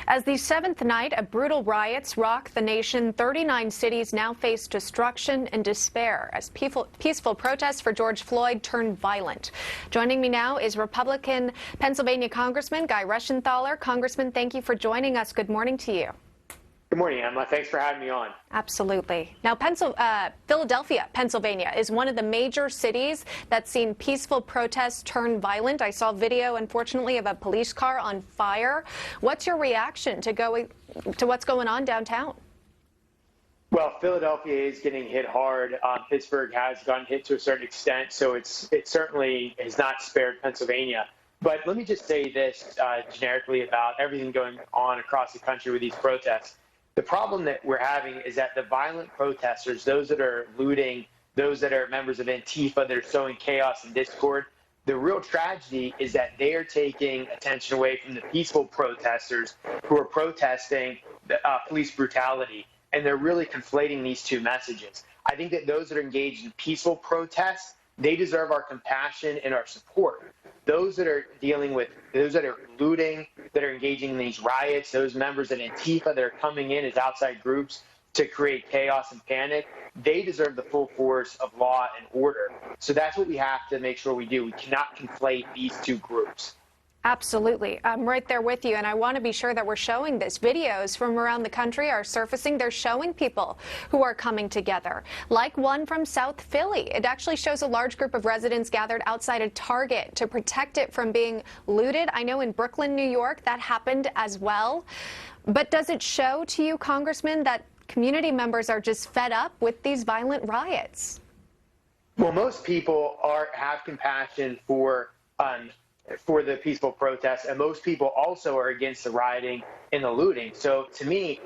As the seventh night of brutal riots rock the nation, 39 cities now face destruction and despair as peaceful protests for George Floyd turn violent. Joining me now is Republican Pennsylvania Congressman Reschenthaler. Congressman, thank you for joining us. Good morning to you. Good morning, Emma. Thanks for having me on. Absolutely. Now, Philadelphia, Pennsylvania, is one of the major cities that's seen peaceful protests turn violent. I saw video, unfortunately, of a police car on fire. What's your reaction to what's going on downtown? Well, Philadelphia is getting hit hard. Pittsburgh has gotten hit to a certain extent, so it certainly has not spared Pennsylvania. But let me just say this generically about everything going on across the country with these protests. The problem that we're having is that the violent protesters, those that are looting, those that are members of Antifa that are sowing chaos and discord, the real tragedy is that they are taking attention away from the peaceful protesters who are protesting police brutality, and they're really conflating these two messages. I think that those that are engaged in peaceful protests, they deserve our compassion and our support. Those that are those that are looting, that are engaging in these riots, those members of Antifa that are coming in as outside groups to create chaos and panic, they deserve the full force of law and order. So that's what we have to make sure we do. We cannot conflate these two groups. Absolutely. I'm right there with you, and I want to be sure that we're showing this. Videos from around the country are surfacing. They're showing people who are coming together, like one from South Philly. It actually shows a large group of residents gathered outside a Target to protect it from being looted. I know in Brooklyn, New York, that happened as well. But does it show to you, Congressman, that community members are just fed up with these violent riots? Well, most people have compassion for the peaceful protests, and most people also are against the rioting and the looting. So to me,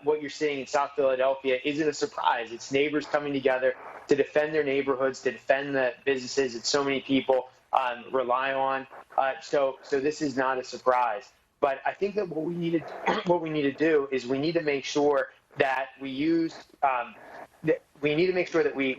what you're seeing in South Philadelphia isn't a surprise. It's neighbors coming together to defend their neighborhoods, to defend the businesses that so many people rely on. So this is not a surprise. But I think that what we need to do is we need to make sure that we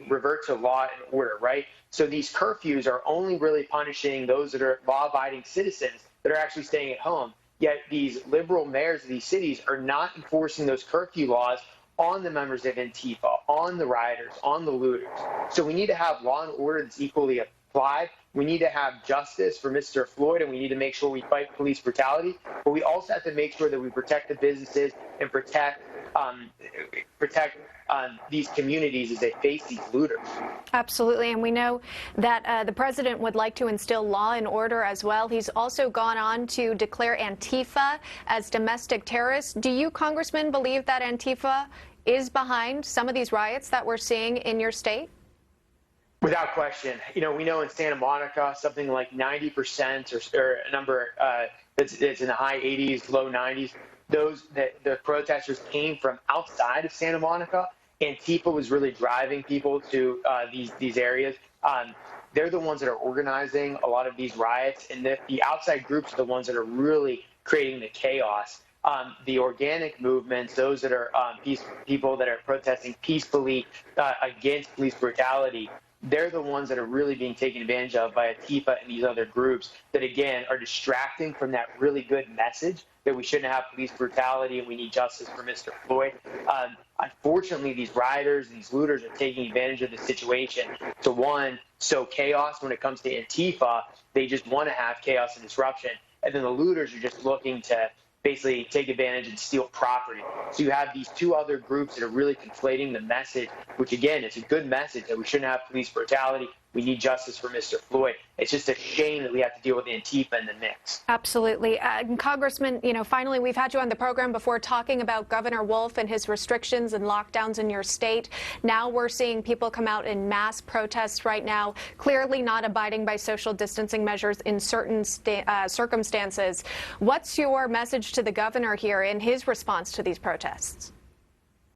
revert to law and order, right? So these curfews are only really punishing those that are law-abiding citizens that are actually staying at home. Yet these liberal mayors of these cities are not enforcing those curfew laws on the members of Antifa, on the rioters, on the looters. So we need to have law and order that's equally applied. We need to have justice for Mr. Floyd, and we need to make sure we fight police brutality. But we also have to make sure that we protect the businesses and protect these communities as they face these looters. Absolutely, and we know that the president would like to instill law and order as well. He's also gone on to declare Antifa as domestic terrorists. Do you, Congressman, believe that Antifa is behind some of these riots that we're seeing in your state? Without question. You know, we know in Santa Monica, something like 90% or a number that's in the high 80s, low 90s, the protesters came from outside of Santa Monica. Antifa was really driving people to these areas. They're the ones that are organizing a lot of these riots, and the outside groups are the ones that are really creating the chaos. The organic movements, those that are people that are protesting peacefully against police brutality, they're the ones that are really being taken advantage of by Antifa and these other groups that, again, are distracting from that really good message that we shouldn't have police brutality and we need justice for Mr. Floyd. Unfortunately, these rioters and these looters are taking advantage of the situation to, one, sow chaos when it comes to Antifa. They just want to have chaos and disruption. And then the looters are just looking to basically take advantage and steal property. So you have these two other groups that are really conflating the message, which, again, it's a good message that we shouldn't have police brutality. We need justice for Mr. Floyd. It's just a shame that we have to deal with Antifa in the mix. Absolutely. Congressman, finally, we've had you on the program before talking about Governor Wolf and his restrictions and lockdowns in your state. Now we're seeing people come out in mass protests right now, clearly not abiding by social distancing measures in certain circumstances. What's your message to the governor here in his response to these protests?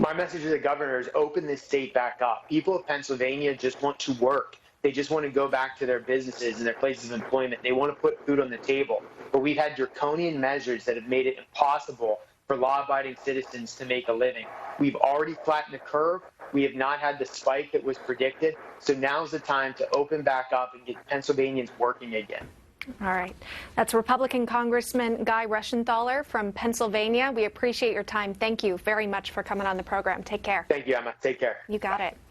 My message to the governor is open this state back up. People of Pennsylvania just want to work. They just want to go back to their businesses and their places of employment. They want to put food on the table. But we've had draconian measures that have made it impossible for law-abiding citizens to make a living. We've already flattened the curve. We have not had the spike that was predicted. So now's the time to open back up and get Pennsylvanians working again. All right. That's Republican Congressman Guy Reschenthaler from Pennsylvania. We appreciate your time. Thank you very much for coming on the program. Take care. Thank you, Emma. Take care. You got it.